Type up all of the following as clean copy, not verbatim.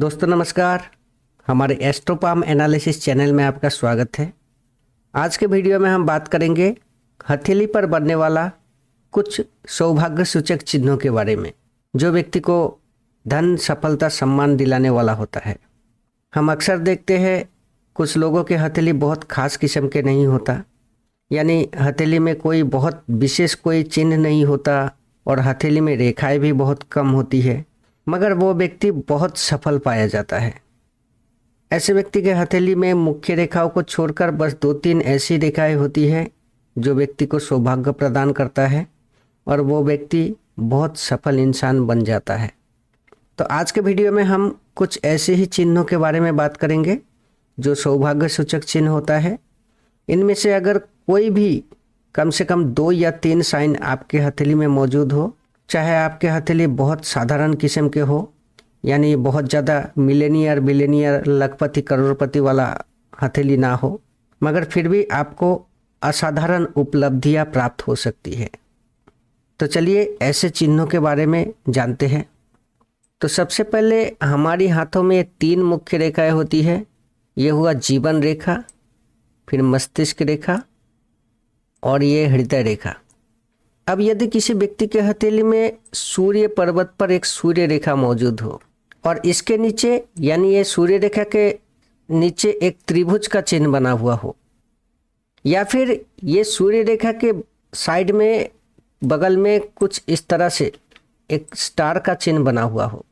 दोस्तों नमस्कार, हमारे एस्ट्रोपाम एनालिसिस चैनल में आपका स्वागत है। आज के वीडियो में हम बात करेंगे हथेली पर बनने वाला कुछ सौभाग्य सूचक चिन्हों के बारे में, जो व्यक्ति को धन, सफलता, सम्मान दिलाने वाला होता है। हम अक्सर देखते हैं कुछ लोगों के हथेली बहुत खास किस्म के नहीं होता, यानी हथेली में कोई बहुत विशेष कोई चिन्ह नहीं होता और हथेली में रेखाएं भी बहुत कम होती है, मगर वो व्यक्ति बहुत सफल पाया जाता है। ऐसे व्यक्ति के हथेली में मुख्य रेखाओं को छोड़कर बस 2-3 ऐसी रेखाएं होती है जो व्यक्ति को सौभाग्य प्रदान करता है और वो व्यक्ति बहुत सफल इंसान बन जाता है। तो आज के वीडियो में हम कुछ ऐसे ही चिन्हों के बारे में बात करेंगे जो सौभाग्य सूचक चिन्ह होता है। इनमें से अगर कोई भी कम से कम 2 या 3 साइन आपके हथेली में मौजूद हो, चाहे आपके हथेली बहुत साधारण किस्म के हो, यानी बहुत ज़्यादा मिलेनियर, बिलियनियर, लखपति, करोड़पति वाला हथेली ना हो, मगर फिर भी आपको असाधारण उपलब्धियां प्राप्त हो सकती है। तो चलिए ऐसे चिन्हों के बारे में जानते हैं। तो सबसे पहले हमारी हाथों में 3 मुख्य रेखाएं होती है। ये हुआ जीवन रेखा, फिर मस्तिष्क रेखा और ये हृदय रेखा। अब यदि किसी व्यक्ति के हथेली में सूर्य पर्वत पर एक सूर्य रेखा मौजूद हो और इसके नीचे, यानी ये सूर्य रेखा के नीचे एक त्रिभुज का चिन्ह बना हुआ हो, या फिर ये सूर्य रेखा के साइड में बगल में कुछ इस तरह से एक स्टार का चिन्ह बना हुआ हो,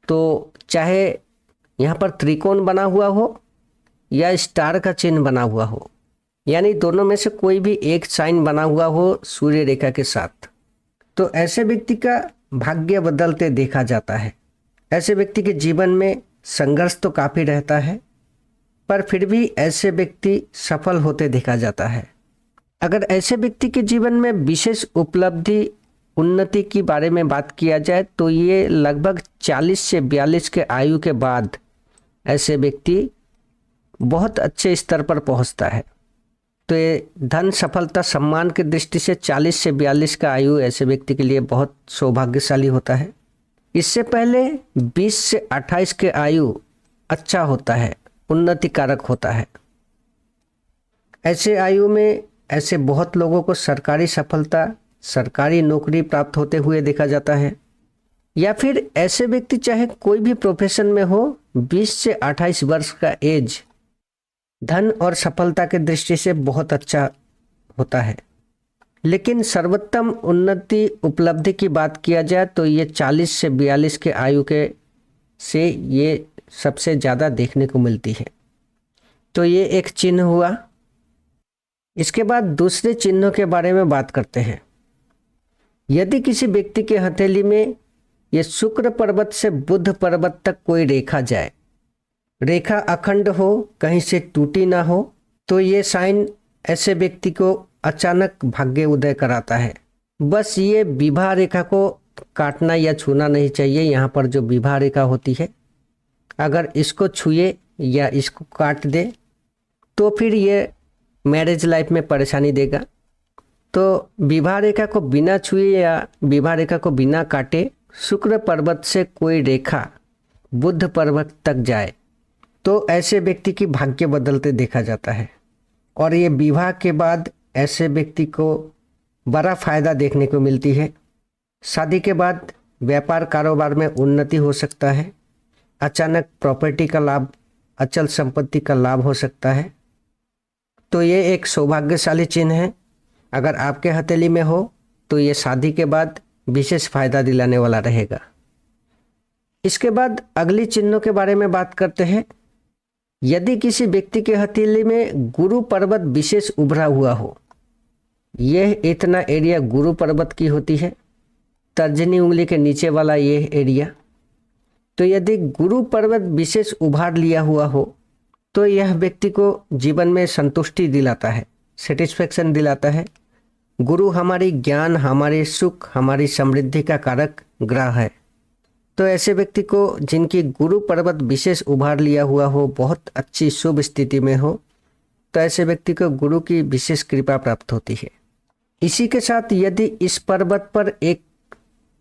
तो चाहे यहाँ पर त्रिकोण बना हुआ हो या स्टार का चिन्ह बना हुआ हो, यानी दोनों में से कोई भी एक साइन बना हुआ हो सूर्य रेखा के साथ, तो ऐसे व्यक्ति का भाग्य बदलते देखा जाता है। ऐसे व्यक्ति के जीवन में संघर्ष तो काफ़ी रहता है, पर फिर भी ऐसे व्यक्ति सफल होते देखा जाता है। अगर ऐसे व्यक्ति के जीवन में विशेष उपलब्धि, उन्नति की बारे में बात किया जाए तो ये लगभग 40 से 42 के आयु के बाद ऐसे व्यक्ति बहुत अच्छे स्तर पर पहुंचता है। तो ये धन, सफलता, सम्मान की दृष्टि से 40 से 42 का आयु ऐसे व्यक्ति के लिए बहुत सौभाग्यशाली होता है। इससे पहले 20 से 28 के आयु अच्छा होता है, उन्नति कारक होता है। ऐसे आयु में ऐसे बहुत लोगों को सरकारी सफलता, सरकारी नौकरी प्राप्त होते हुए देखा जाता है। या फिर ऐसे व्यक्ति चाहे कोई भी प्रोफेशन में हो, 20 से 28 वर्ष का एज धन और सफलता के दृष्टि से बहुत अच्छा होता है। लेकिन सर्वोत्तम उन्नति उपलब्धि की बात किया जाए तो ये 40 से 42 के आयु के से ये सबसे ज़्यादा देखने को मिलती है। तो ये एक चिन्ह हुआ। इसके बाद दूसरे चिन्हों के बारे में बात करते हैं। यदि किसी व्यक्ति के हथेली में ये शुक्र पर्वत से बुध पर्वत तक कोई रेखा जाए, रेखा अखंड हो, कहीं से टूटी ना हो, तो ये साइन ऐसे व्यक्ति को अचानक भाग्य उदय कराता है। बस ये विवाह रेखा को काटना या छूना नहीं चाहिए। यहाँ पर जो विवाह रेखा होती है, अगर इसको छुए या इसको काट दे तो फिर ये मैरिज लाइफ में परेशानी देगा। तो विवाह रेखा को बिना छुए या विवाह रेखा को बिना काटे शुक्र पर्वत से कोई रेखा बुध पर्वत तक जाए तो ऐसे व्यक्ति की भाग्य बदलते देखा जाता है। और ये विवाह के बाद ऐसे व्यक्ति को बड़ा फायदा देखने को मिलती है। शादी के बाद व्यापार कारोबार में उन्नति हो सकता है, अचानक प्रॉपर्टी का लाभ, अचल संपत्ति का लाभ हो सकता है। तो ये एक सौभाग्यशाली चिन्ह है। अगर आपके हथेली में हो तो ये शादी के बाद विशेष फायदा दिलाने वाला रहेगा। इसके बाद अगली चिन्हों के बारे में बात करते हैं। यदि किसी व्यक्ति के हथेली में गुरु पर्वत विशेष उभरा हुआ हो, यह इतना एरिया गुरु पर्वत की होती है, तर्जनी उंगली के नीचे वाला ये एरिया, तो यदि गुरु पर्वत विशेष उभार लिया हुआ हो तो यह व्यक्ति को जीवन में संतुष्टि दिलाता है, सेटिस्फेक्शन दिलाता है। गुरु हमारी ज्ञान, हमारे सुख, हमारी समृद्धि का कारक ग्रह है। तो ऐसे व्यक्ति को जिनकी गुरु पर्वत विशेष उभार लिया हुआ हो, बहुत अच्छी शुभ स्थिति में हो, तो ऐसे व्यक्ति को गुरु की विशेष कृपा प्राप्त होती है। इसी के साथ यदि इस पर्वत पर एक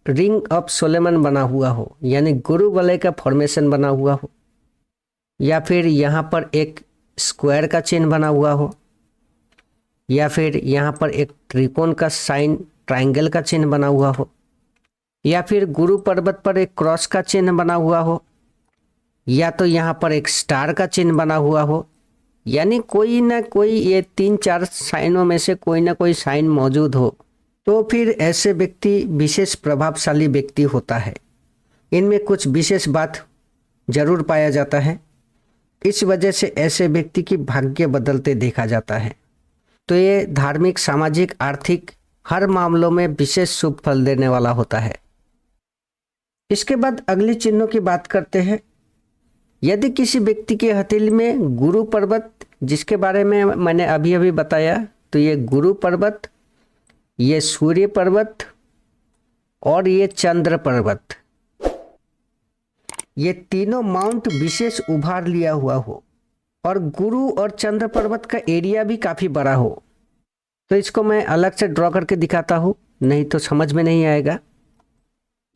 रिंग ऑफ सोलेमन बना हुआ हो, यानी गुरु वलय का फॉर्मेशन बना हुआ हो, या फिर यहाँ पर एक स्क्वायर का चिन्ह बना हुआ हो, या फिर यहाँ पर एक त्रिकोण का साइन ट्रायंगल का चिन्ह बना हुआ हो, या फिर गुरु पर्वत पर एक क्रॉस का चिन्ह बना हुआ हो, या तो यहाँ पर एक स्टार का चिन्ह बना हुआ हो, यानी कोई ना कोई ये 3-4 साइनों में से कोई ना कोई साइन मौजूद हो, तो फिर ऐसे व्यक्ति विशेष प्रभावशाली व्यक्ति होता है। इनमें कुछ विशेष बात जरूर पाया जाता है, इस वजह से ऐसे व्यक्ति की भाग्य बदलते देखा जाता है। तो ये धार्मिक, सामाजिक, आर्थिक हर मामलों में विशेष शुभ फल देने वाला होता है। इसके बाद अगले चिन्हों की बात करते हैं। यदि किसी व्यक्ति के हथेली में गुरु पर्वत, जिसके बारे में मैंने अभी अभी बताया, तो ये गुरु पर्वत, ये सूर्य पर्वत और ये चंद्र पर्वत, ये तीनों माउंट विशेष उभार लिया हुआ हो और गुरु और चंद्र पर्वत का एरिया भी काफ़ी बड़ा हो, तो इसको मैं अलग से ड्रॉ करके दिखाता हूँ, नहीं तो समझ में नहीं आएगा।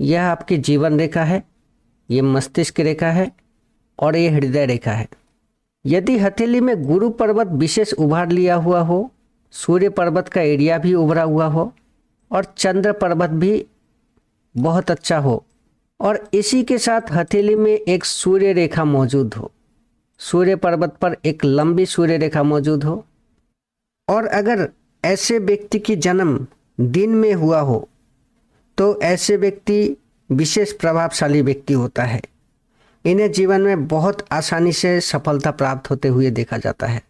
यह आपकी जीवन रेखा है, ये मस्तिष्क रेखा है और ये हृदय रेखा है। यदि हथेली में गुरु पर्वत विशेष उभार लिया हुआ हो, सूर्य पर्वत का एरिया भी उभरा हुआ हो और चंद्र पर्वत भी बहुत अच्छा हो, और इसी के साथ हथेली में एक सूर्य रेखा मौजूद हो, सूर्य पर्वत पर एक लंबी सूर्य रेखा मौजूद हो, और अगर ऐसे व्यक्ति की जन्म दिन में हुआ हो तो ऐसे व्यक्ति विशेष प्रभावशाली व्यक्ति होता है। इन्हें जीवन में बहुत आसानी से सफलता प्राप्त होते हुए देखा जाता है।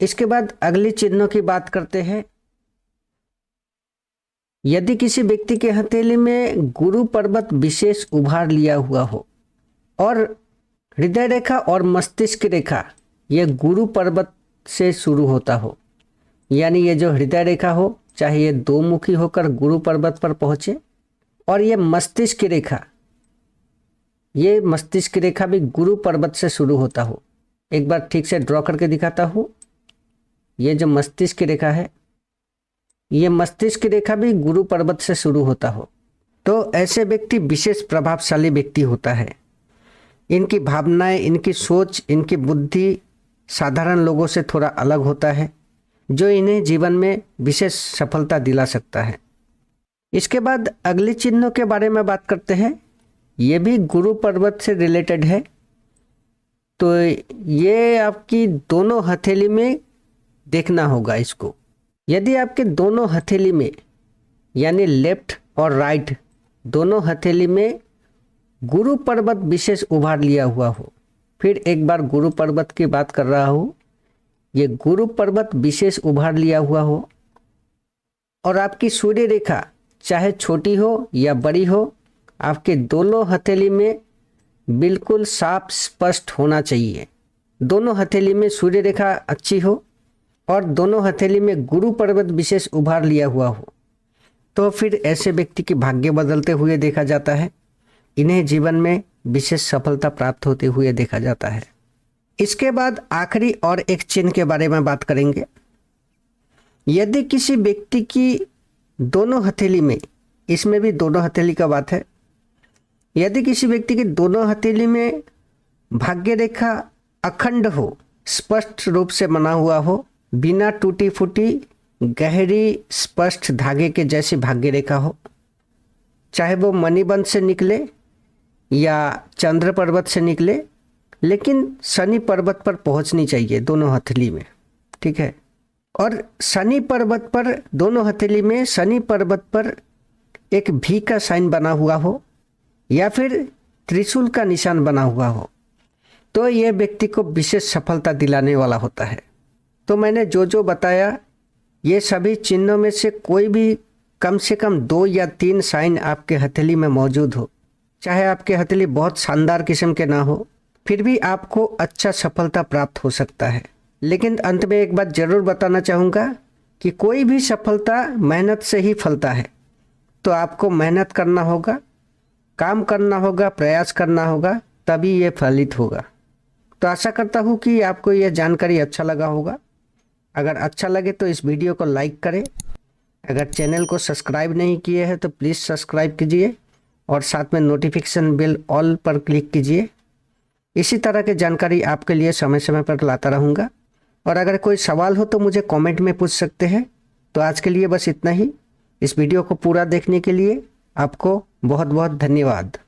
इसके बाद अगले चिन्हों की बात करते हैं। यदि किसी व्यक्ति के हथेली में गुरु पर्वत विशेष उभार लिया हुआ हो और हृदय रेखा और मस्तिष्क रेखा ये गुरु पर्वत से शुरू होता हो, यानी ये जो हृदय रेखा हो, चाहे ये दो मुखी होकर गुरु पर्वत पर पहुंचे, और ये मस्तिष्क रेखा भी गुरु पर्वत से शुरू होता हो। एक बार ठीक से ड्रॉ करके दिखाता हूँ। ये जो मस्तिष्क रेखा है, ये मस्तिष्क रेखा भी गुरु पर्वत से शुरू होता हो, तो ऐसे व्यक्ति विशेष प्रभावशाली व्यक्ति होता है। इनकी भावनाएं, इनकी सोच, इनकी बुद्धि साधारण लोगों से थोड़ा अलग होता है, जो इन्हें जीवन में विशेष सफलता दिला सकता है। इसके बाद अगले चिन्हों के बारे में बात करते हैं। ये भी गुरु पर्वत से रिलेटेड है, तो ये आपकी दोनों हथेली में देखना होगा इसको। यदि आपके दोनों हथेली में, यानी लेफ्ट और राइट दोनों हथेली में गुरु पर्वत विशेष उभार लिया हुआ हो, फिर एक बार गुरु पर्वत की बात कर रहा हूँ, ये गुरु पर्वत विशेष उभार लिया हुआ हो और आपकी सूर्य रेखा चाहे छोटी हो या बड़ी हो, आपके दोनों हथेली में बिल्कुल साफ स्पष्ट होना चाहिए। दोनों हथेली में सूर्य रेखा अच्छी हो और दोनों हथेली में गुरु पर्वत विशेष उभार लिया हुआ हो, तो फिर ऐसे व्यक्ति की भाग्य बदलते हुए देखा जाता है। इन्हें जीवन में विशेष सफलता प्राप्त होते हुए देखा जाता है। इसके बाद आखिरी और एक चिन्ह के बारे में बात करेंगे। यदि किसी व्यक्ति की दोनों हथेली में, इसमें भी दोनों हथेली का बात है, यदि किसी व्यक्ति की दोनों हथेली में भाग्य रेखा अखंड हो, स्पष्ट रूप से बना हुआ हो, बिना टूटी फूटी गहरी स्पष्ट धागे के जैसी भाग्य रेखा हो, चाहे वो मणिबंध से निकले या चंद्र पर्वत से निकले, लेकिन शनि पर्वत पर पहुंचनी चाहिए दोनों हथेली में, ठीक है। और शनि पर्वत पर दोनों हथेली में शनि पर्वत पर एक भी का साइन बना हुआ हो या फिर त्रिशूल का निशान बना हुआ हो, तो यह व्यक्ति को विशेष सफलता दिलाने वाला होता है। तो मैंने जो जो बताया, ये सभी चिन्हों में से कोई भी कम से कम 2 या 3 साइन आपके हथेली में मौजूद हो, चाहे आपके हथेली बहुत शानदार किस्म के ना हो, फिर भी आपको अच्छा सफलता प्राप्त हो सकता है। लेकिन अंत में एक बात जरूर बताना चाहूँगा कि कोई भी सफलता मेहनत से ही फलता है। तो आपको मेहनत करना होगा, काम करना होगा, प्रयास करना होगा, तभी ये फलित होगा। तो आशा करता हूँ कि आपको यह जानकारी अच्छा लगा होगा। अगर अच्छा लगे तो इस वीडियो को लाइक करें, अगर चैनल को सब्सक्राइब नहीं किए हैं तो प्लीज़ सब्सक्राइब कीजिए और साथ में नोटिफिकेशन बेल ऑल पर क्लिक कीजिए। इसी तरह की जानकारी आपके लिए समय समय पर लाता रहूँगा। और अगर कोई सवाल हो तो मुझे कमेंट में पूछ सकते हैं। तो आज के लिए बस इतना ही। इस वीडियो को पूरा देखने के लिए आपको बहुत बहुत धन्यवाद।